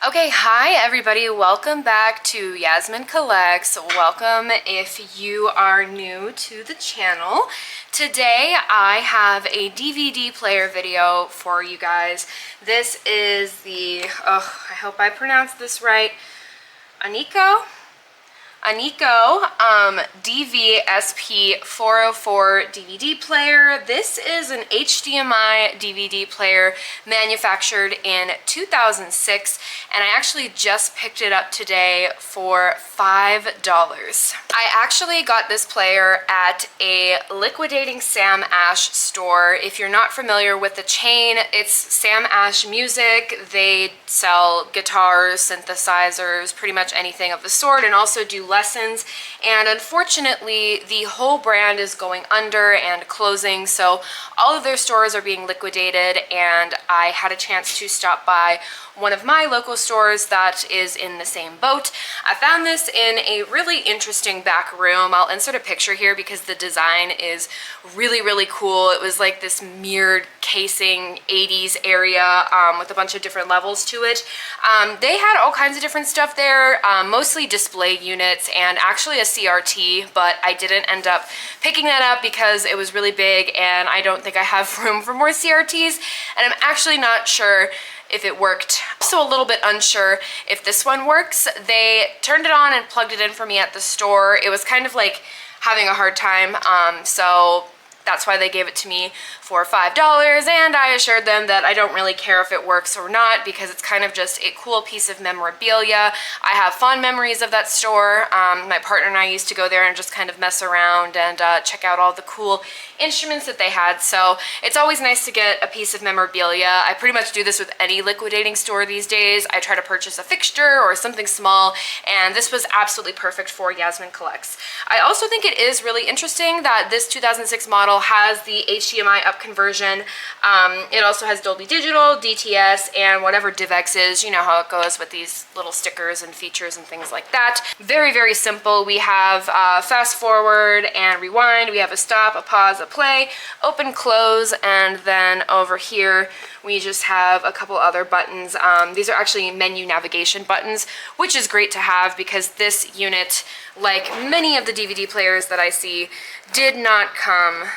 Okay, hi everybody. Welcome back to Yasmin Collects. Welcome if you are new to the channel. Today I have a DVD player video for you guys. This is the, I hope I pronounced this right, Onkyo DV-SP404 DVD player. This is an HDMI DVD player manufactured in 2006, and I actually just picked it up today for $5. I actually got this player at a Liquidating Sam Ash store. If you're not familiar with the chain, it's Sam Ash Music. They sell guitars, synthesizers, pretty much anything of the sort, and also do lessons. And unfortunately, the whole brand is going under and closing, so all of their stores are being liquidated, and I had a chance to stop by one of my local stores that is in the same boat. I found this in a really interesting back room. I'll insert a picture here because the design is really cool. It was like this mirrored casing 80s area with a bunch of different levels to it. They had all kinds of different stuff there, mostly display units and actually a CRT, but I didn't end up picking that up because it was really big and I don't think I have room for more CRTs, and I'm actually not sure if it worked. Also a little bit unsure if this one works. They turned it on and plugged it in for me at the store. It was kind of like having a hard time, so that's why they gave it to me for $5, and I assured them that I don't really care if it works or not because it's kind of just a cool piece of memorabilia. I have fond memories of that store. My partner and I used to go there and just kind of mess around and check out all the cool instruments that they had, so it's always nice to get a piece of memorabilia. I pretty much do this with any liquidating store these days. I try to purchase a fixture or something small, and this was absolutely perfect for Yasmin Collects. I also think it is really interesting that this 2006 model has the HDMI upconversion. It also has Dolby Digital, DTS, and whatever DivX is. You know how it goes with these little stickers and features and things like that. Very simple. We have fast forward and rewind. We have a stop, a pause, a play, open, close, and then over here we just have a couple other buttons. These are actually menu navigation buttons, which is great to have because this unit, like many of the DVD players that I see, did not come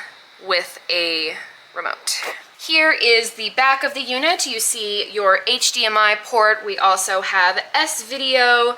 with a remote. Here is the back of the unit. You see your HDMI port. We also have S-Video,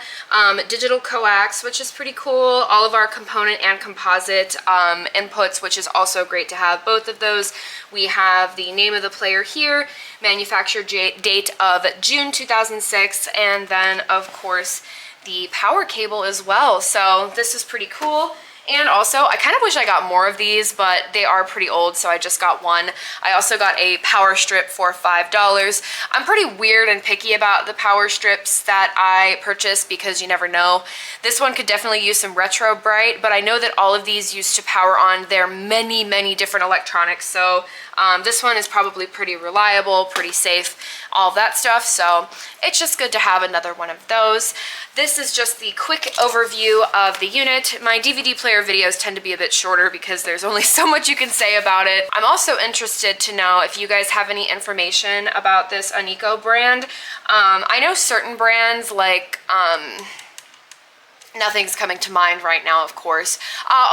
digital coax, which is pretty cool. All of our component and composite inputs, which is also great to have both of those. We have the name of the player here, manufacture date of June 2006, and then of course the power cable as well. So this is pretty cool. And also, I kind of wish I got more of these, but they are pretty old, so I just got one. I also got a power strip for $5. I'm pretty weird and picky about the power strips that I purchase because you never know. This one could definitely use some retro bright, but I know that all of these used to power on their many different electronics, so this one is probably pretty reliable, pretty safe, all of that stuff, so it's just good to have another one of those. This is just the quick overview of the unit. My DVD player videos tend to be a bit shorter because there's only so much you can say about it. I'm also interested to know if you guys have any information about this Onkyo brand. I know certain brands like, nothing's coming to mind right now, of course.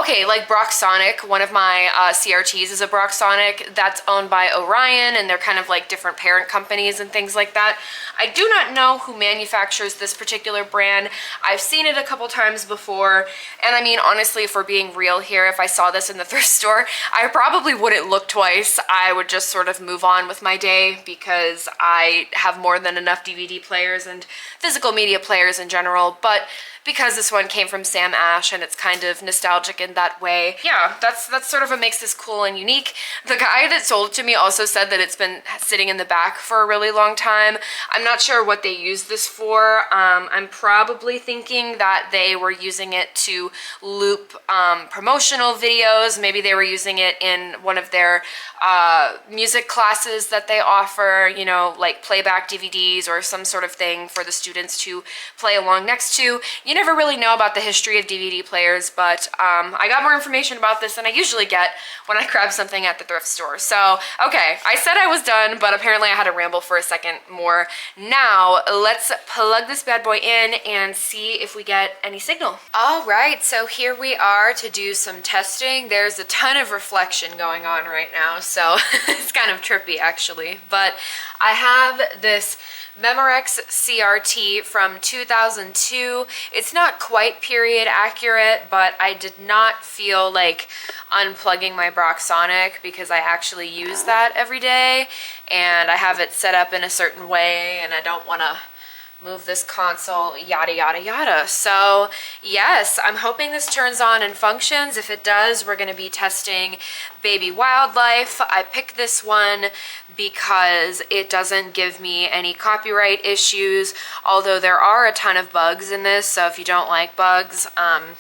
Okay, like Broxonic, one of my CRTs is a Broxonic that's owned by Orion, and they're kind of like different parent companies and things like that. I do not know who manufactures this particular brand. I've seen it a couple times before, and I mean, honestly, if we're being real here, if I saw this in the thrift store, I probably wouldn't look twice. I would just sort of move on with my day because I have more than enough DVD players and physical media players in general, but because this one came from Sam Ash and it's kind of nostalgic in that way. Yeah, that's sort of what makes this cool and unique. The guy that sold it to me also said that it's been sitting in the back for a really long time. I'm not sure what they used this for. I'm probably thinking that they were using it to loop promotional videos. Maybe they were using it in one of their music classes that they offer, you know, like playback DVDs or some sort of thing for the students to play along next to. You never really know about the history of DVD players, but I got more information about this than I usually get when I grab something at the thrift store. So, okay, I said I was done, but apparently I had to ramble for a second more. Now, let's plug this bad boy in and see if we get any signal. All right, so here we are to do some testing. There's a ton of reflection going on right now, so it's kind of trippy actually. But I have this Memorex CRT from 2002. It's not quite period accurate, but I did not feel like unplugging my Broxonic because I actually use that every day and I have it set up in a certain way and I don't want to move this console, yada yada yada. So yes, I'm hoping this turns on and functions. If it does, we're going to be testing Baby Wildlife. I picked this one because it doesn't give me any copyright issues, although there are a ton of bugs in this, so if you don't like bugs,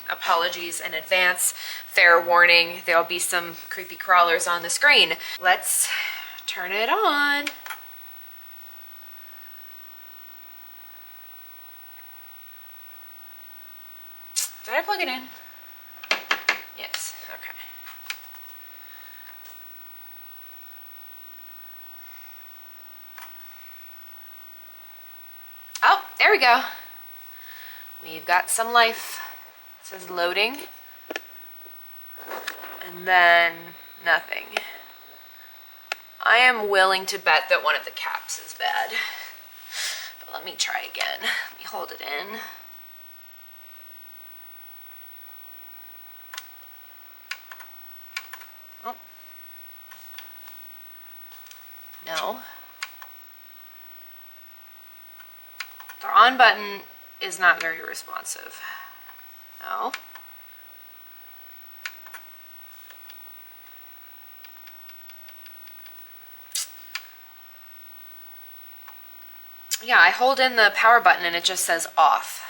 apologies in advance. Fair warning, there'll be some creepy crawlers on the screen. Let's turn it on. Did I plug it in? Yes, okay. Oh, there we go. We've got some life. It says loading. And then nothing. I am willing to bet that one of the caps is bad. But let me try again. Let me hold it in. Oh. No. The on button is not very responsive. No. Yeah, I hold in the power button and it just says off.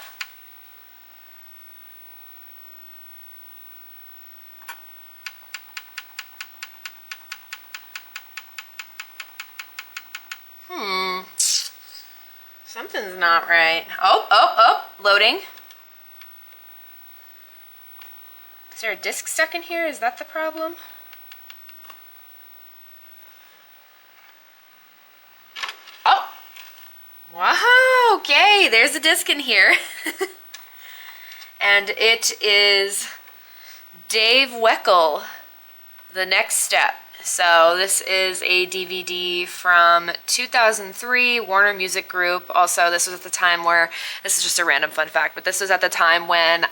Something's not right. Oh, loading. Is there a disc stuck in here? Is that the problem? Oh! Wow, okay, there's a disc in here. And it is Dave Weckl, The Next Step. So this is a DVD from 2003, Warner Music Group. Also, this was at the time where, this is just a random fun fact, but this was at the time when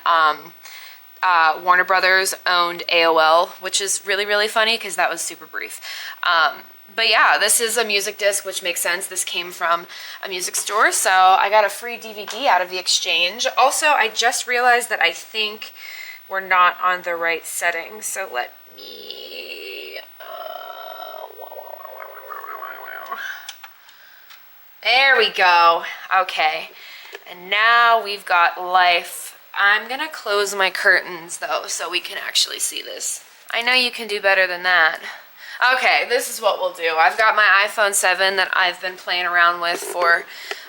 Warner Brothers owned AOL, which is really, really funny because that was super brief. But yeah, this is a music disc, which makes sense. This came from a music store, so I got a free DVD out of the exchange. Also, I just realized that I think we're not on the right setting, so let me... There we go. Okay. And now we've got life. I'm gonna close my curtains though so we can actually see this. I know you can do better than that. Okay, this is what we'll do. I've got my iPhone 7 that I've been playing around with for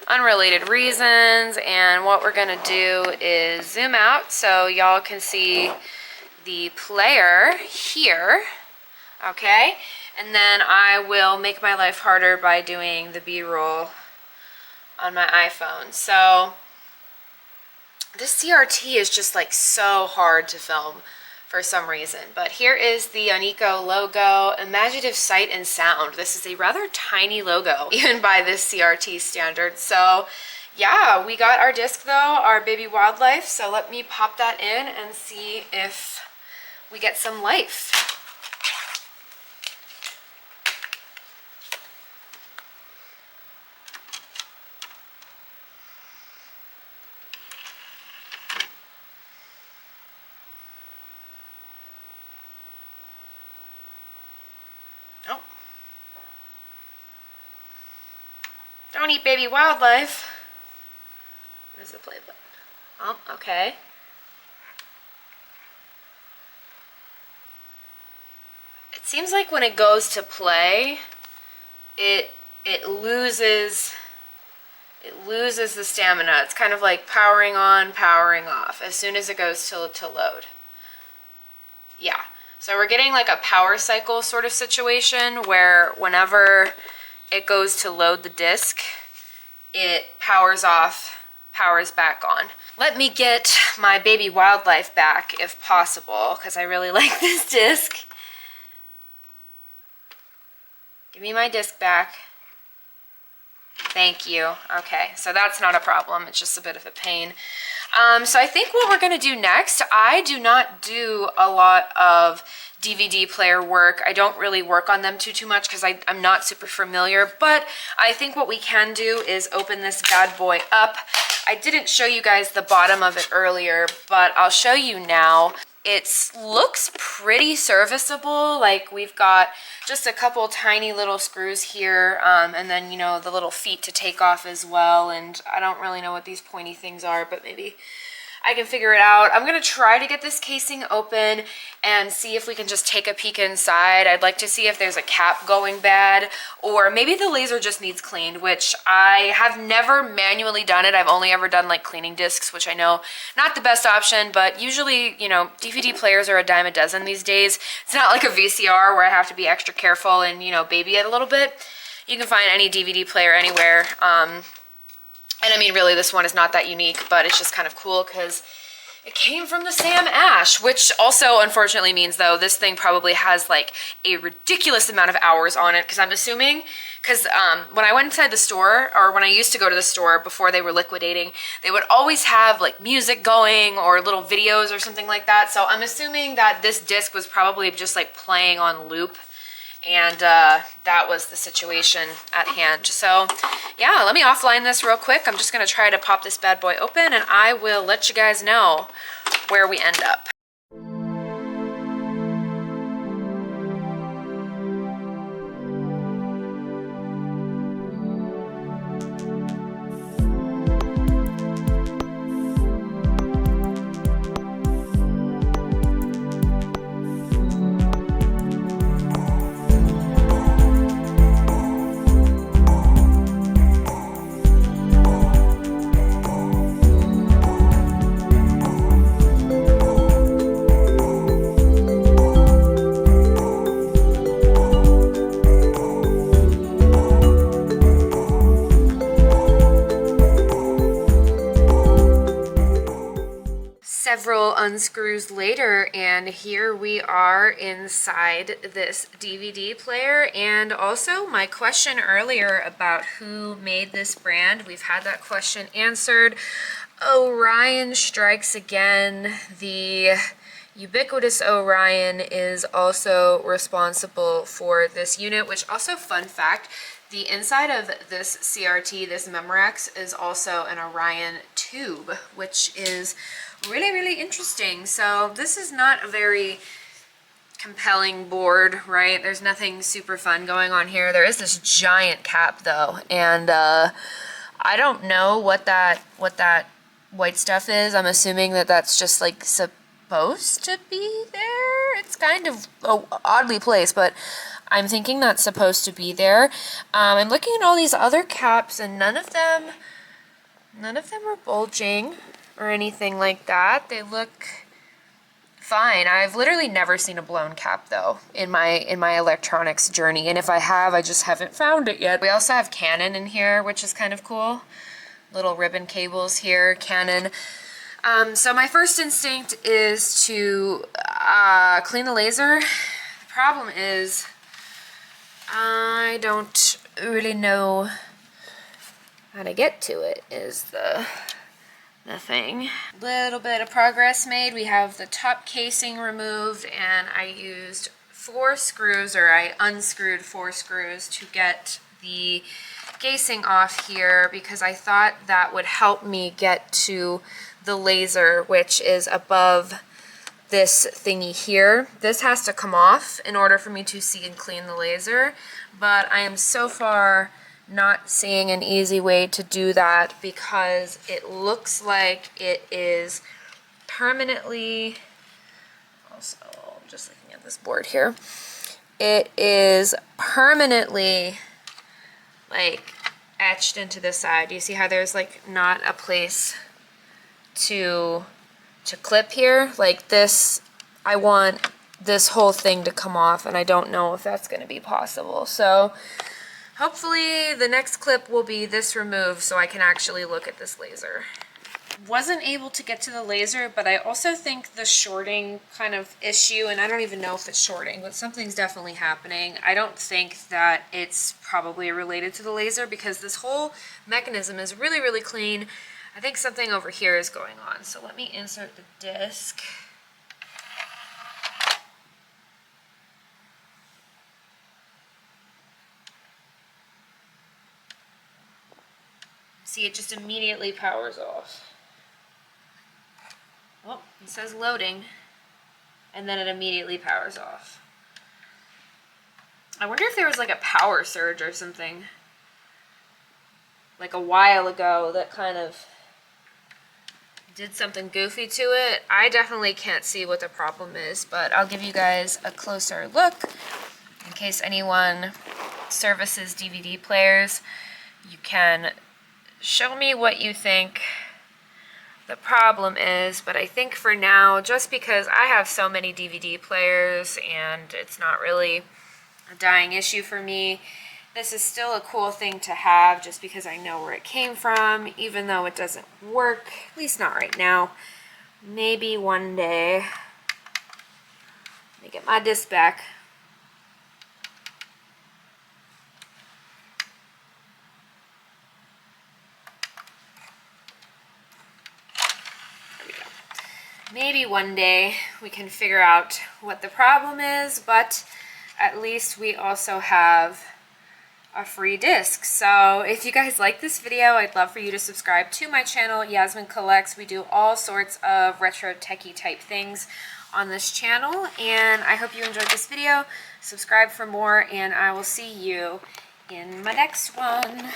unrelated reasons, and what we're gonna do is zoom out so y'all can see the player here. Okay, and then I will make my life harder by doing the B-roll on my iPhone. So this CRT is just like so hard to film for some reason, but here is the Onkyo logo, Imaginative Sight and Sound. This is a rather tiny logo, even by this CRT standard. So yeah, we got our disc though, our Baby Wildlife, so let me pop that in and see if we get some life. Oh. Don't eat Baby Wildlife. Where's the play button? Oh, okay. It seems like when it goes to play, it loses it loses the stamina. It's kind of like powering on, powering off as soon as it goes to load. Yeah, so we're getting like a power cycle sort of situation where whenever it goes to load the disc, it powers off, powers back on. Let me get my baby wildlife back if possible, because I really like this disc. Give me my disc back. Thank you. Okay, so that's not a problem. It's just a bit of a pain. So I think what we're going to do next, I do not do a lot of DVD player work. I don't really work on them too much because I'm not super familiar, but I think what we can do is open this bad boy up. I didn't show you guys the bottom of it earlier, but I'll show you now. It looks pretty serviceable. Like we've got just a couple tiny little screws here, and then, you know, the little feet to take off as well. And I don't really know what these pointy things are, but maybe I can figure it out. I'm gonna try to get this casing open and see if we can just take a peek inside. I'd like to see if there's a cap going bad, or maybe the laser just needs cleaned, which I have never manually done it. I've only ever done like cleaning discs, which I know not the best option, but usually, you know, DVD players are a dime a dozen these days. It's not like a VCR where I have to be extra careful and, you know, baby it a little bit. You can find any DVD player anywhere. And I mean, really, this one is not that unique, but it's just kind of cool because it came from the Sam Ash, which also unfortunately means, though, this thing probably has like a ridiculous amount of hours on it, because I'm assuming, because when I went inside the store, or when I used to go to the store before they were liquidating, they would always have like music going or little videos or something like that. So I'm assuming that this disc was probably just like playing on loop. And that was the situation at hand. So yeah, let me offline this real quick. I'm just gonna try to pop this bad boy open, and I will let you guys know where we end up. Several unscrews later, and here we are inside this DVD player. And also my question earlier about who made this brand, we've had that question answered. Orion strikes again. The ubiquitous Orion is also responsible for this unit, which also, fun fact, the inside of this CRT, this Memorex, is also an Orion tube, which is really, really interesting. So this is not a very compelling board, right? There's nothing super fun going on here. There is this giant cap though, and I don't know what that white stuff is. I'm assuming that that's just like supposed to be there. It's kind of oddly placed, but I'm thinking that's supposed to be there. I'm looking at all these other caps, and none of them are bulging or anything like that. They look fine. I've literally never seen a blown cap though in my electronics journey, and if I have, I just haven't found it yet. We also have Canon in here, which is kind of cool. Little ribbon cables here, Canon. So my first instinct is to clean the laser. The problem is I don't really know how to get to it, is the thing. Little bit of progress made. We have the top casing removed, and I used 4 screws, or I unscrewed 4 screws to get the casing off here, because I thought that would help me get to the laser, which is above this thingy here. This has to come off in order for me to see and clean the laser, but I am so far not seeing an easy way to do that, because it looks like it is permanently, also just looking at this board here, it is permanently like etched into the side. Do you see how there's like not a place to clip here? Like this, I want this whole thing to come off, and I don't know if that's going to be possible. So hopefully the next clip will be this removed so I can actually look at this laser. Wasn't able to get to the laser, but I also think the shorting kind of issue, and I don't even know if it's shorting, but something's definitely happening. I don't think that it's probably related to the laser because this whole mechanism is really, really clean. I think something over here is going on. So let me insert the disc. See, it just immediately powers off. Oh, it says loading, and then it immediately powers off. I wonder if there was like a power surge or something, like a while ago, that kind of did something goofy to it. I definitely can't see what the problem is, but I'll give you guys a closer look in case anyone services DVD players. You can show me what you think the problem is, but I think for now, just because I have so many DVD players and it's not really a dying issue for me, this is still a cool thing to have just because I know where it came from, even though it doesn't work, at least not right now. Maybe one day. Let me get my disc back. Maybe one day we can figure out what the problem is, but at least we also have a free disc. So if you guys like this video, I'd love for you to subscribe to my channel, Yasmin Collects. We do all sorts of retro techie type things on this channel, and I hope you enjoyed this video. Subscribe for more, and I will see you in my next one.